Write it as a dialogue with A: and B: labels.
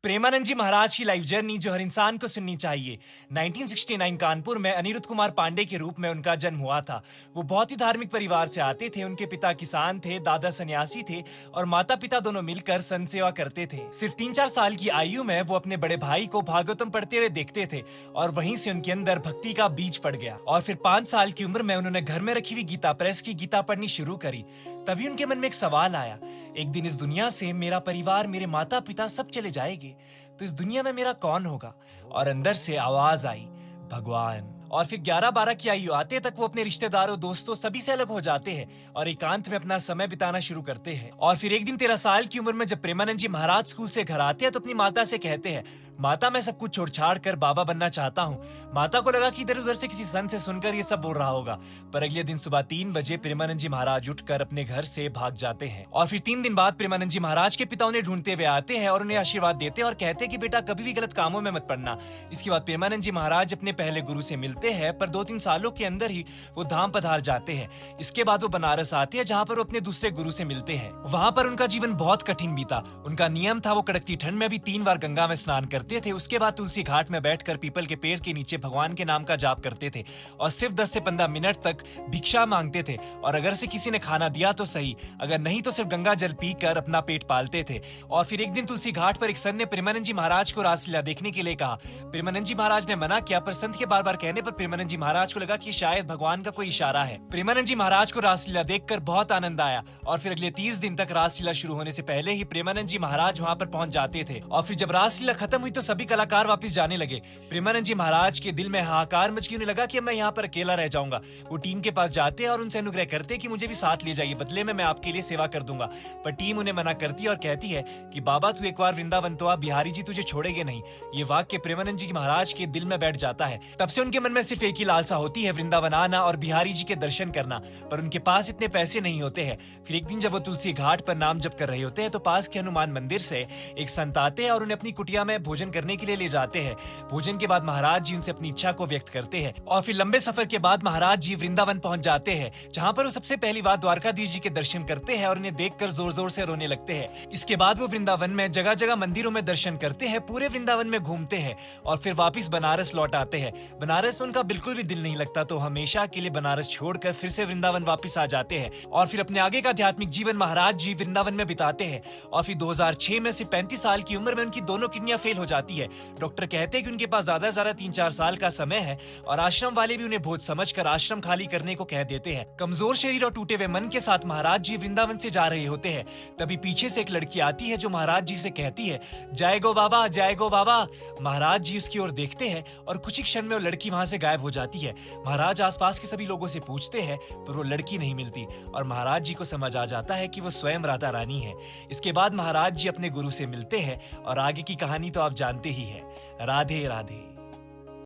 A: प्रेमानंद जी महाराज की life journey जो हर इंसान को सुननी चाहिए। 1969 कानपुर में अनिरुद्ध कुमार पांडे के रूप में उनका जन्म हुआ था। वो बहुत ही धार्मिक परिवार से आते थे। उनके पिता किसान थे, दादा सन्यासी थे और माता पिता दोनों मिलकर संत सेवा करते थे। सिर्फ 3-4 साल की आयु में वो अपने बड़े भाई को भागवतम पढ़ते हुए देखते थे और वहीं से उनके अंदर भक्ति का बीज पड़ गया। और फिर 5 साल की उम्र में उन्होंने घर में रखी हुई गीता प्रेस की गीता पढ़नी शुरू करी। तभी उनके मन में एक सवाल आया, एक दिन इस दुनिया से मेरा परिवार, मेरे माता पिता सब चले जाएंगे, तो इस दुनिया में मेरा कौन होगा? और अंदर से आवाज आई, भगवान। और फिर 11-12 की आयु आते तक वो अपने रिश्तेदारों, दोस्तों सभी से अलग हो जाते हैं और एकांत में अपना समय बिताना शुरू करते हैं। और फिर एक दिन 13 साल की उम्र में जब प्रेमानंद जी महाराज स्कूल से घर आते हैं तो अपनी माता से कहते हैं, माता मैं सब कुछ छोड़ छाड़ कर बाबा बनना चाहता हूँ। माता को लगा कि इधर उधर से किसी संत से सुनकर ये सब बोल रहा होगा, पर अगले दिन सुबह 3 बजे प्रेमानंद जी महाराज उठकर अपने घर से भाग जाते हैं। और फिर 3 दिन बाद प्रेमानंद जी महाराज के पिता उन्हें ढूंढते हुए आते हैं और उन्हें आशीर्वाद देते हैं और कहते हैं कि बेटा कभी भी गलत कामों में मत पड़ना। इसके बाद प्रेमानंद जी महाराज अपने पहले गुरु से मिलते हैं, पर 2-3 सालों के अंदर ही वो धाम पधार जाते हैं। इसके बाद वो बनारस आते हैं जहाँ पर वो अपने दूसरे गुरु से मिलते हैं। वहाँ पर उनका जीवन बहुत कठिन बीता। उनका नियम था वो कड़कती ठंड में भी 3 बार गंगा में स्नान करते थे। उसके बाद तुलसी घाट में बैठकर पीपल के पेड़ के नीचे भगवान के नाम का जाप करते थे और सिर्फ 10 से 15 मिनट तक भिक्षा मांगते थे। और अगर से किसी ने खाना दिया तो सही, अगर नहीं तो सिर्फ गंगा जल पीकर अपना पेट पालते थे। और फिर एक दिन तुलसी घाट पर एक संत ने प्रेमानंद जी महाराज को रासलीला देखने के लिए कहा। प्रेमानंद जी महाराज ने मना किया, पर संत के बार बार कहने पर प्रेमानंद जी महाराज को लगा कि शायद भगवान का कोई इशारा है। प्रेमानंद जी महाराज को रासलीला देखकर बहुत आनंद आया और फिर अगले 30 दिन तक रासलीला शुरू होने से पहले ही प्रेमानंद जी महाराज वहाँ पर पहुंच जाते थे। और फिर जब रासलीला खत्म हुई तो सभी कलाकार वापस जाने लगे। प्रेमानंद जी महाराज के दिल में हाहाकार मच गई। उन्हें लगा कि मैं यहाँ पर अकेला रह जाऊंगा। वो टीम के पास जाते हैं और उनसे अनुग्रह करते हैं कि मुझे भी साथ ले जाइए, बदले में मैं आपके लिए सेवा कर दूंगा। पर टीम उन्हें मना करती है और कहती है कि बाबा तू एक बार वृंदावन तो आ, बिहारी जी तुझे छोड़ेंगे नहीं। ये वाक्य प्रेमानंद जी महाराज के दिल में बैठ जाता है। तब से उनके मन में सिर्फ एक ही लालसा होती है, वृंदावन आना और बिहारी जी के दर्शन करना। पर उनके पास इतने पैसे नहीं होते हैं। फिर एक दिन जब वो तुलसी घाट पर नाम जप कर रहे होते हैं तो पास के हनुमान मंदिर से एक संत आते हैं और उन्हें अपनी कुटिया में भोजन करने के लिए ले जाते हैं। भोजन के बाद महाराज जी उनसे अपनी इच्छा को व्यक्त करते हैं और फिर लंबे सफर के बाद महाराज जी वृंदावन पहुंच जाते हैं, जहां पर वो सबसे पहली बार द्वारकाधीश जी के दर्शन करते हैं और उन्हें देखकर जोर जोर से रोने लगते हैं। इसके बाद वो वृंदावन में जगह जगह मंदिरों में दर्शन करते हैं, पूरे वृंदावन में घूमते हैं और फिर वापिस बनारस लौट आते हैं। बनारस में उनका बिल्कुल भी दिल नहीं लगता तो हमेशा के लिए बनारस छोड़कर फिर से वृंदावन वापिस आ जाते हैं और फिर अपने आगे का आध्यात्मिक जीवन महाराज जी वृंदावन में बिताते हैं। और फिर 2006 में सिर्फ 35 साल की उम्र में उनकी दोनों किडनियां फेल हो जाती है। डॉक्टर कहते हैं कि उनके पास ज्यादा से ज्यादा 3-4 साल का समय है और आश्रम वाले भी उन्हें भोज समझकर आश्रम खाली करने को कह देते हैं। कमजोर शरीर और टूटे हुए मन के साथ महाराज जी वृंदावन से जा रहे होते हैं। तभी पीछे से एक लड़की आती है जो महाराज जी से कहती है, जय गो बाबा, जय गो बाबा। महाराज जी उसकी ओर देखते हैं और कुछ ही क्षण में वो लड़की वहां से गायब हो जाती है। महाराज आसपास के सभी लोगों से पूछते हैं पर वो लड़की नहीं मिलती और महाराज जी को समझ आ जाता है कि वो स्वयं राधा रानी है। इसके बाद महाराज जी अपने गुरु से मिलते हैं और आगे की कहानी तो आप जानते ही है। राधे राधे।